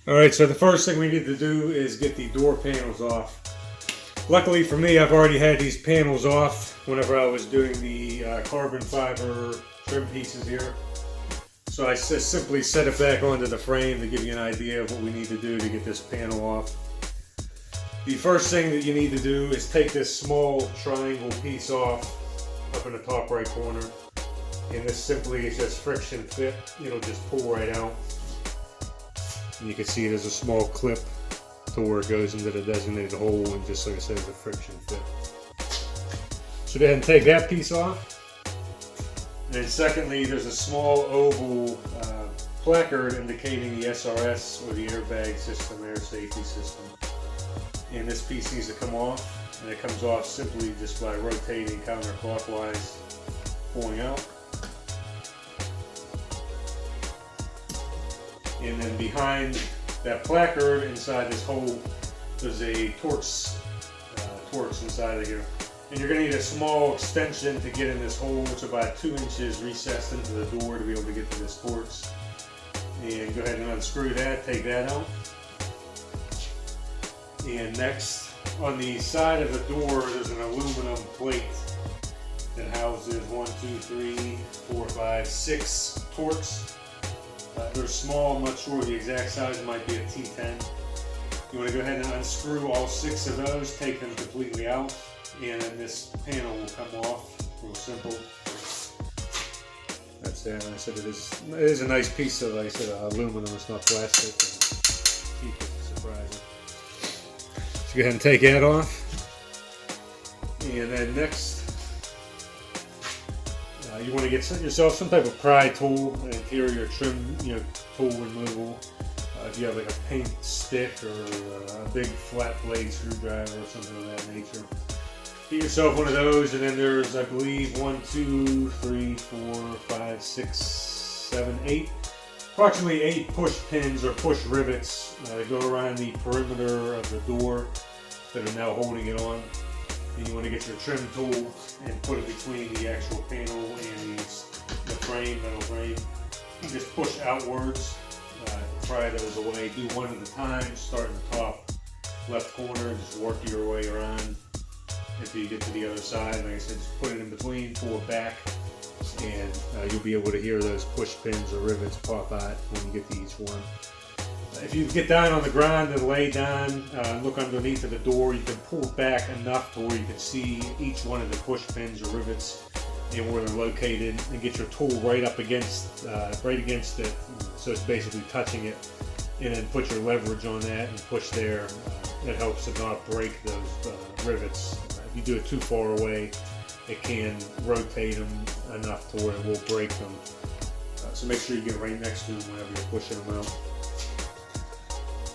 Alright, so the first thing we need to do is get the door panels off. Luckily for me, I've already had these panels off whenever I was doing the carbon fiber trim pieces here. So I just simply set it back onto the frame to give you an idea of what we need to do to get this panel off. The first thing that you need to do is take this small triangle piece off up in the top right corner. And this simply is just friction fit. It'll just pull right out. And you can see there's a small clip to where it goes into the designated hole, and just like I said, it's a friction fit. So go ahead and take that piece off. And then secondly, there's a small oval placard indicating the SRS, or the airbag system, air safety system. And this piece needs to come off, and it comes off simply just by rotating counterclockwise, pulling out. And then behind that placard, inside this hole, there's a Torx inside of here. And you're going to need a small extension to get in this hole. It's about 2 inches recessed into the door to be able to get to this Torx. And go ahead and unscrew that, take that out. And next, on the side of the door, there's an aluminum plate that houses 1, 2, 3, 4, 5, 6 Torx. They're small, I'm not sure the exact size, it might be a T10. You want to go ahead and unscrew all 6 of those, take them completely out, and then this panel will come off. Real simple. That's it. Like I said, it is a nice piece of, like I said, aluminum, it's not plastic. And keep it surprising. So go ahead and take that off. And then next, you want to get yourself some type of pry tool, an interior trim, tool removal. If you have like a paint stick or a big flat blade screwdriver or something of that nature, get yourself one of those. And then there's, I believe, 1, 2, 3, 4, 5, 6, 7, 8, approximately 8 push pins or push rivets that go around the perimeter of the door that are now holding it on. And you want to get your trim tool and put it between the actual panel and the frame, metal frame. You just push outwards, pry those away. Do one at a time. Start in the top left corner, just work your way around until you get to the other side. Like I said, just put it in between, pull it back, and you'll be able to hear those push pins or rivets pop out when you get to each one. If you get down on the ground and lay down, look underneath of the door, you can pull back enough to where you can see each one of the push pins or rivets and where they're located, and get your tool right up against, it, so it's basically touching it, and then put your leverage on that and push there. That helps to not break those rivets. If you do it too far away, it can rotate them enough to where it will break them. So make sure you get right next to them whenever you're pushing them out.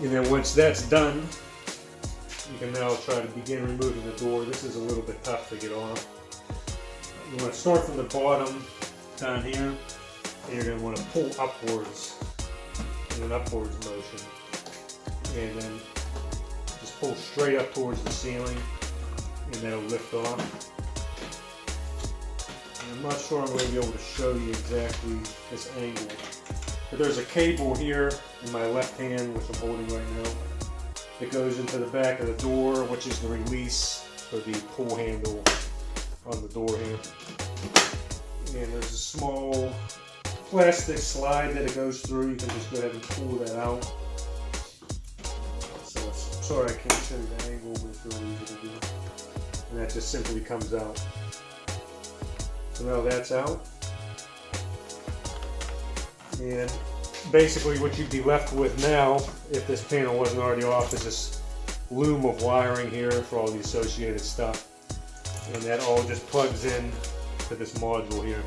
And then once that's done, you can now try to begin removing the door. This is a little bit tough to get off. You want to start from the bottom down here, and you're going to want to pull upwards in an upwards motion. And then just pull straight up towards the ceiling, and that'll lift off. And I'm not sure I'm going to be able to show you exactly this angle. But there's a cable here in my left hand, which I'm holding right now, that goes into the back of the door, which is the release for the pull handle on the door here. And there's a small plastic slide that it goes through. You can just go ahead and pull that out. So sorry I can't show you the angle, but it's really easy to do. And that just simply comes out. So now that's out. And basically what you'd be left with now, if this panel wasn't already off, is this loom of wiring here for all the associated stuff. And that all just plugs in to this module here.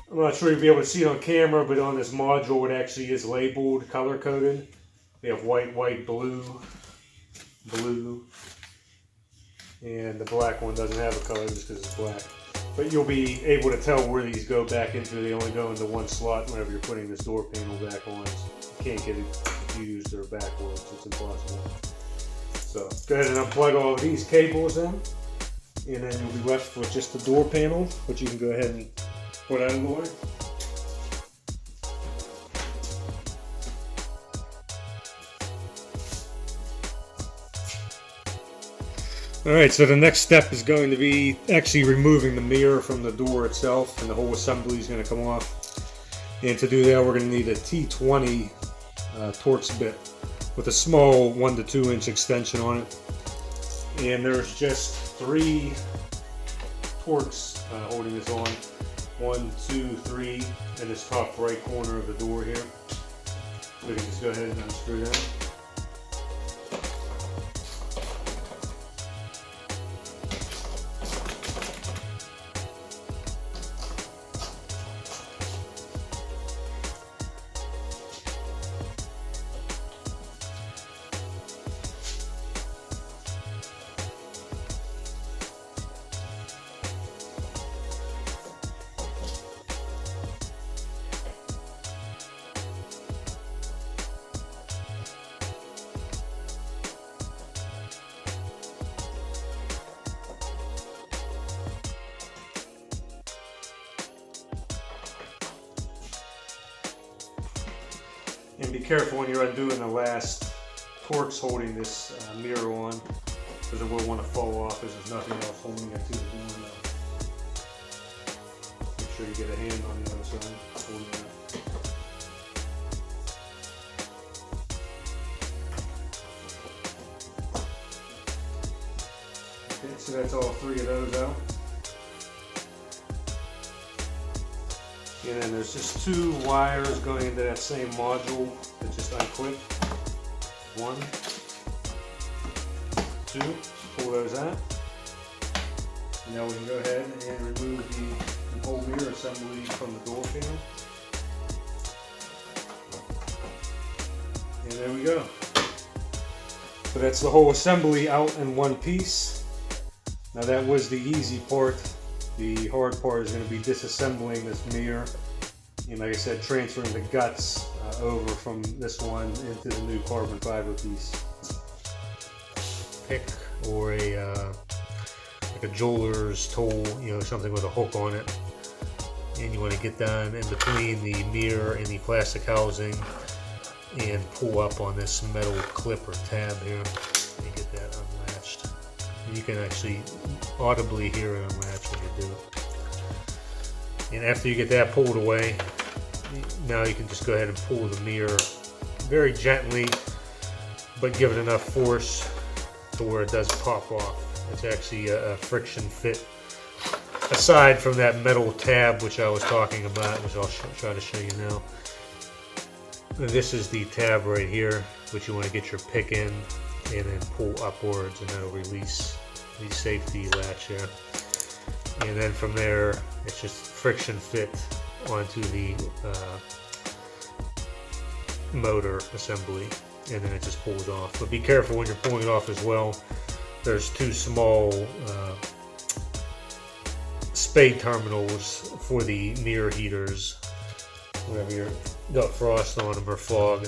I'm not sure you'll be able to see it on camera, but on this module it actually is labeled, color-coded. We have white, white, blue, blue, and the black one doesn't have a color just because it's black. But you'll be able to tell where these go back into. They only go into one slot whenever you're putting this door panel back on. So you can't get it confused or backwards. It's impossible. So go ahead and unplug all of these cables in, and then you'll be left with just the door panel, which you can go ahead and put out of the way. Alright, so the next step is going to be actually removing the mirror from the door itself, and the whole assembly is going to come off. And to do that, we're going to need a T20 Torx bit with a small 1 to 2 inch extension on it. And there's just 3 Torx holding this on. 1, 2, 3 in this top right corner of the door here. We can just go ahead and unscrew that. And be careful when you're undoing the last Torx holding this mirror on, because it will want to fall off because there's nothing else holding it to the door now. Make sure you get a hand on the other side holding it up. Okay, so that's all 3 of those out. And then there's just 2 wires going into that same module that just unclip. 1, 2, pull those out. Now we can go ahead and remove the whole mirror assembly from the door panel. And there we go. So that's the whole assembly out in one piece. Now that was the easy part. The hard part is going to be disassembling this mirror, and like I said, transferring the guts over from this one into the new carbon fiber piece. Pick or like a jeweler's tool, you know, something with a hook on it, and you want to get down in between the mirror and the plastic housing and pull up on this metal clip or tab here and get that unlatched. And you can actually audibly hear it unlatch when you do it. And after you get that pulled away, now you can just go ahead and pull the mirror very gently, but give it enough force to where it does pop off. It's actually a friction fit. Aside from that metal tab which I was talking about, which I'll try to show you now. This is the tab right here, which you want to get your pick in and then pull upwards, and that'll release the safety latch here. And then from there, it's just friction fit onto the motor assembly, and then it just pulls off. But be careful when you're pulling it off as well. There's 2 small spade terminals for the mirror heaters whenever you've got frost on them or fog,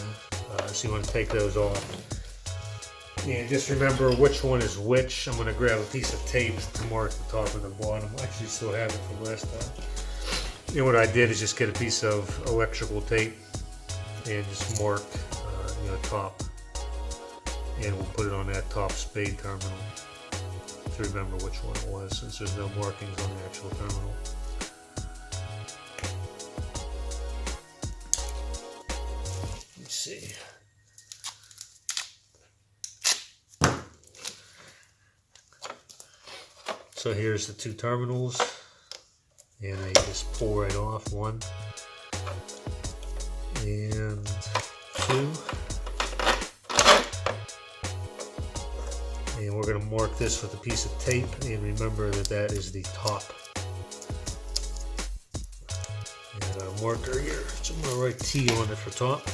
so you want to take those off. And just remember which one is which. I'm going to grab a piece of tape to mark the top and the bottom. I actually still have it from last time. And what I did is just get a piece of electrical tape and just mark top, and we'll put it on that top spade terminal to remember which one it was, since there's no markings on the actual terminal. Let's see. So here's the 2 terminals, and they just pull right off, 1 and 2. And we're going to mark this with a piece of tape, and remember that that is the top. And I got a marker here, so I'm going to write T on it for top.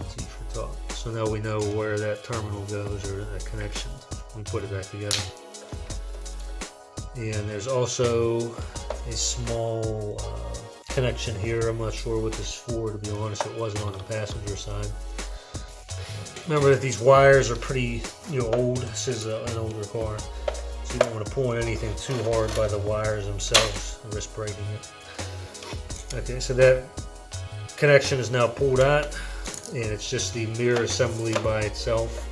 T for top. So now we know where that terminal goes, or that connection. We put it back together. And there's also a small connection here. I'm not sure what this is for, to be honest. It wasn't on the passenger side. Remember that these wires are pretty old. This is an older car, so you don't want to pull on anything too hard by the wires themselves and risk breaking it. Okay, so that connection is now pulled out, and it's just the mirror assembly by itself.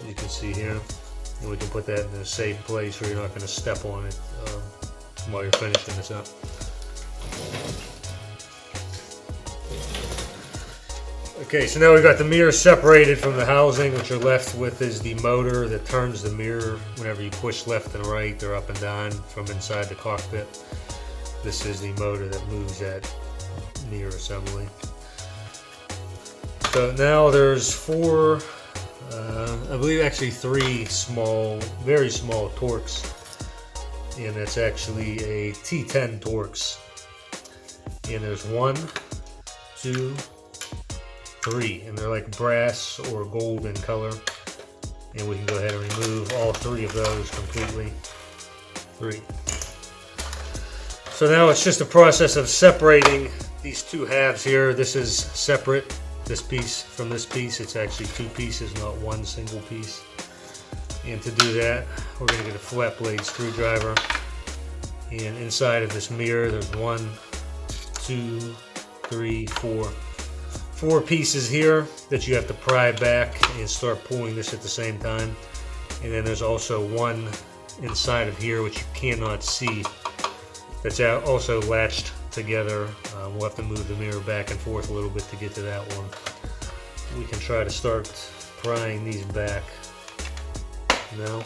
as you can see here. And we can put that in a safe place where you're not going to step on it while you're finishing this up. Okay, so now we've got the mirror separated from the housing. What you're left with is the motor that turns the mirror whenever you push left and right or up and down from inside the cockpit. This is the motor that moves that mirror assembly. So now there's four, I believe actually three small, very small Torx, and it's actually a T10 Torx. And there's 1, 2, 3, and they're like brass or gold in color. And we can go ahead and remove all three of those completely. 3. So now it's just a process of separating these two halves here. This is separate, this piece from this piece. It's actually two pieces, not one single piece. And to do that, we're going to get a flat blade screwdriver. And inside of this mirror, there's 1, 2, 3, 4. 4 pieces here that you have to pry back and start pulling this at the same time. And then there's also one inside of here which you cannot see, that's also latched together. We'll have to move the mirror back and forth a little bit to get to that one. We can try to start prying these back now.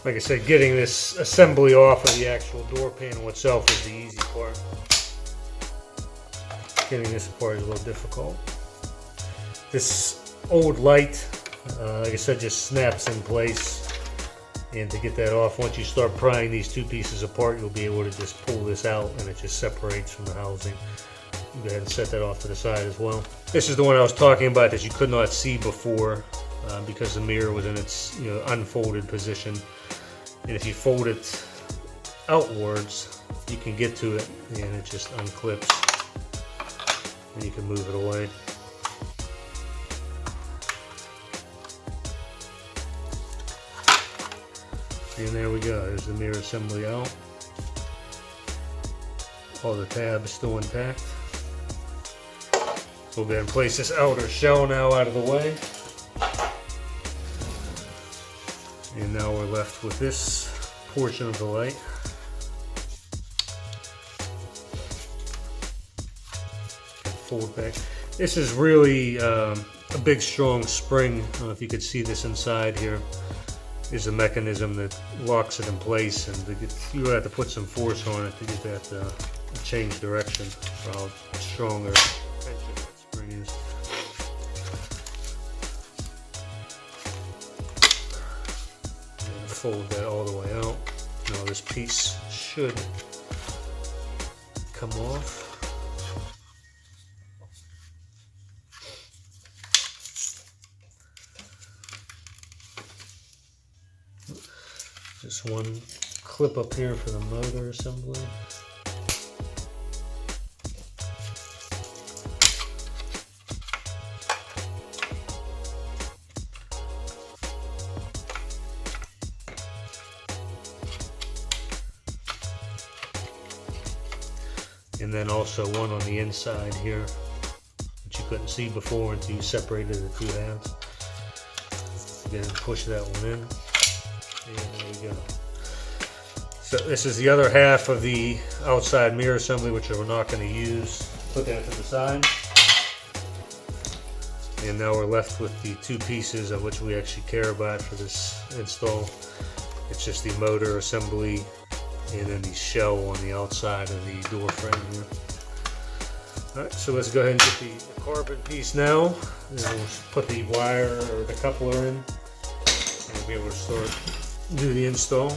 Like I said, getting this assembly off of the actual door panel itself is the easy part. Getting this apart is a little difficult. This old light, like I said, just snaps in place. And to get that off, once you start prying these two pieces apart, you'll be able to just pull this out and it just separates from the housing. Go ahead and set that off to the side as well. This is the one I was talking about that you could not see before because the mirror was in its unfolded position. And if you fold it outwards, you can get to it and it just unclips and you can move it away. And there we go, there's the mirror assembly out. All the tabs still intact. So we'll go ahead and place this outer shell now out of the way. And now we're left with this portion of the light. Fold back. This is really a big strong spring. I don't know if you could see this inside here. Is a mechanism that locks it in place, and you have to put some force on it to get that to change direction for how strong or tension that spring is. Fold that all the way out. Now this piece should come off. Just one clip up here for the motor assembly. And then also one on the inside here, which you couldn't see before until you separated the two halves. Again, push that one in, and there we go. So this is the other half of the outside mirror assembly, which we're not going to use. Put that to the side. And now we're left with the two pieces of which we actually care about for this install. It's just the motor assembly and then the shell on the outside of the door frame here. Alright, so let's go ahead and get the carbon piece now. And we'll put the wire or the coupler in. And we'll be able to start do the install.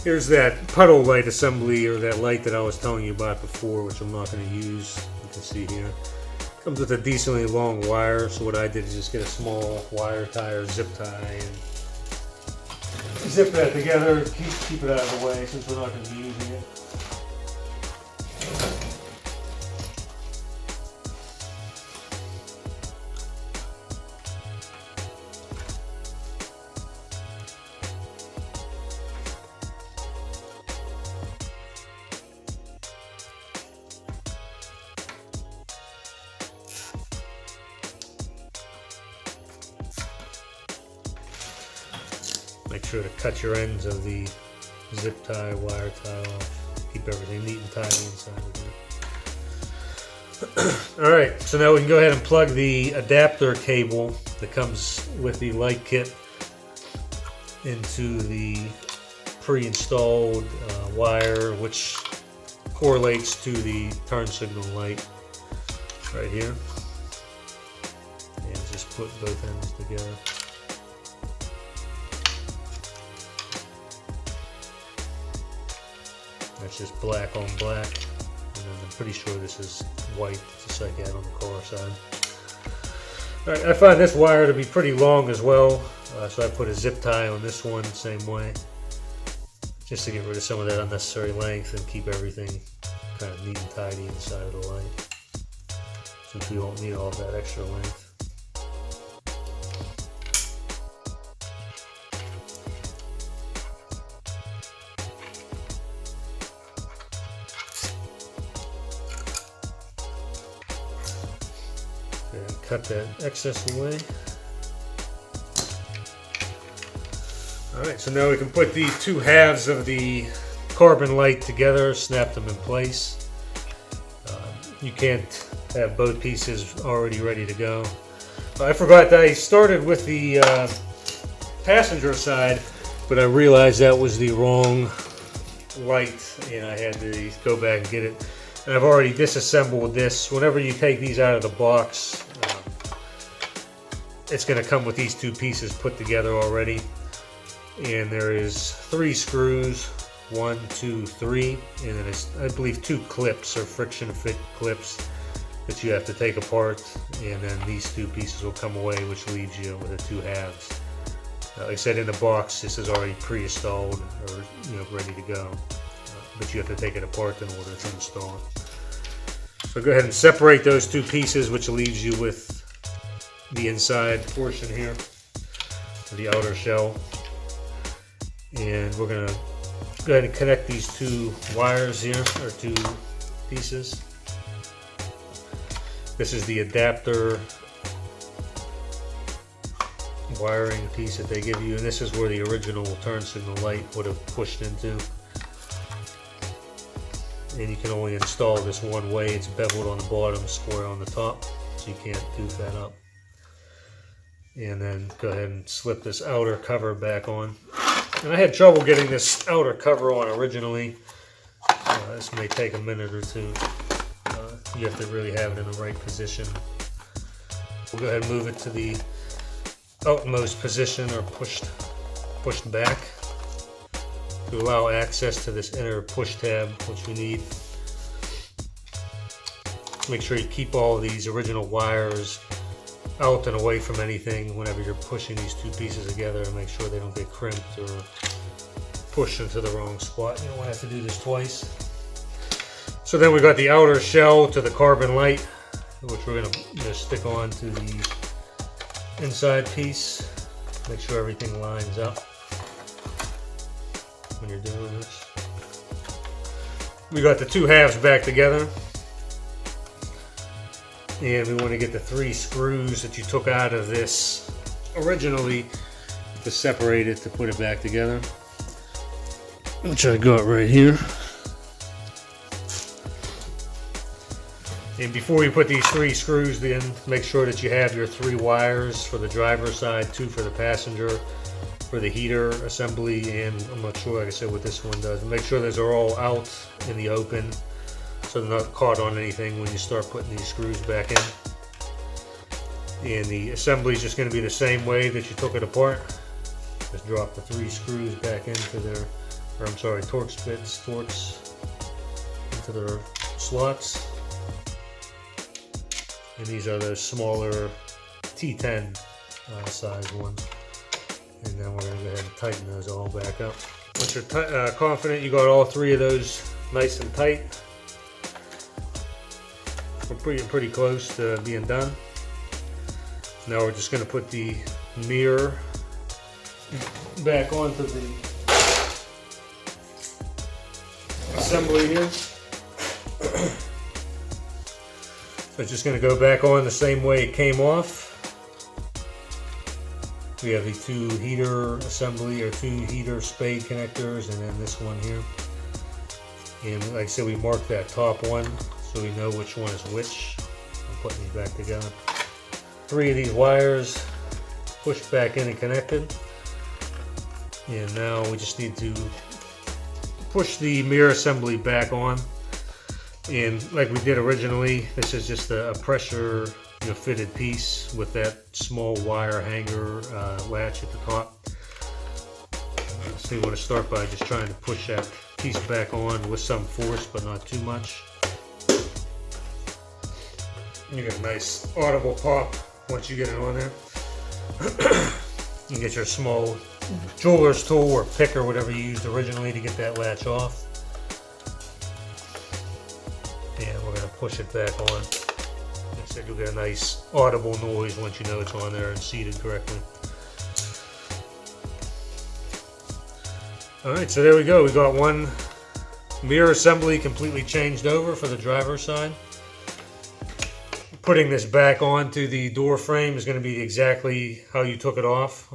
Here's that puddle light assembly, or that light that I was telling you about before, which I'm not going to use. You can see here. Comes with a decently long wire, so what I did is just get a small wire tie or zip tie and zip that together, keep it out of the way since we're not going to be using it. Make sure to cut your ends of the zip tie, wire tie off. Keep everything neat and tidy inside of there. Alright, so now we can go ahead and plug the adapter cable that comes with the light kit into the pre-installed wire, which correlates to the turn signal light right here. And just put both ends together. That's just black on black, and then I'm pretty sure this is white, just like I had on the car side. Alright, I find this wire to be pretty long as well, so I put a zip tie on this one same way, just to get rid of some of that unnecessary length and keep everything kind of neat and tidy inside of the light, since we won't need all of that extra length. Cut that excess away. Alright, so now we can put the two halves of the carbon light together, snap them in place. You can't have both pieces already ready to go. I forgot that I started with the passenger side, but I realized that was the wrong light and I had to go back and get it. And I've already disassembled this. Whenever you take these out of the box, it's going to come with these two pieces put together already. And there is 3 screws, 1, 2, 3, and then it's, I believe, 2 clips or friction fit clips that you have to take apart. And then these 2 pieces will come away, which leaves you with the 2 halves. Like I said, in the box, this is already pre-installed or ready to go. But you have to take it apart in order to install it. So go ahead and separate those 2 pieces, which leaves you with the inside portion here, the outer shell. And we're going to go ahead and connect these 2 wires here, or 2 pieces. This is the adapter wiring piece that they give you, and this is where the original turn signal light would have pushed into. And you can only install this one way. It's beveled on the bottom, square on the top, so you can't goof that up. And then go ahead and slip this outer cover back on. And I had trouble getting this outer cover on originally. This may take a minute or two. You have to really have it in the right position. We'll go ahead and move it to the outmost position, or pushed back, to allow access to this inner push tab, which we need. Make sure you keep all of these original wires out and away from anything whenever you're pushing these 2 pieces together, and make sure they don't get crimped or pushed into the wrong spot. You don't want to have to do this twice. So then we got the outer shell to the carbon light, which we're going to stick on to the inside piece. Make sure everything lines up when you're doing this. We got the 2 halves back together. And we want to get the 3 screws that you took out of this originally to separate it, to put it back together, which I got right here. And before you put these 3 screws in, make sure that you have your 3 wires for the driver's side, 2 for the passenger, for the heater assembly, and I'm not sure, like I said, what this one does. Make sure those are all out in the open, so they're not caught on anything when you start putting these screws back in. And the assembly is just going to be the same way that you took it apart. Just drop the 3 screws back into their, or I'm sorry, Torx into their slots. And these are those smaller T10 size ones. And then we're going to go ahead and tighten those all back up. Once you're confident you got all 3 of those nice and tight, we're pretty close to being done. Now we're just going to put the mirror back onto the assembly here. So it's just going to go back on the same way it came off. We have the two heater assembly or two heater spade connectors, and then this one here. And like I said, we marked that top one so we know which one is which. I'm putting these back together. 3 of these wires pushed back in and connected. And now we just need to push the mirror assembly back on. And like we did originally, this is just a pressure fitted piece with that small wire hanger latch at the top. So you want to start by just trying to push that piece back on with some force, but not too much. You get a nice audible pop once you get it on there. You get your small jeweler's tool or pick or whatever you used originally to get that latch off. And we're going to push it back on. Like I said, you'll get a nice audible noise once you know it's on there and seated correctly. Alright, so there we go. We got one mirror assembly completely changed over for the driver's side. Putting this back onto the door frame is going to be exactly how you took it off.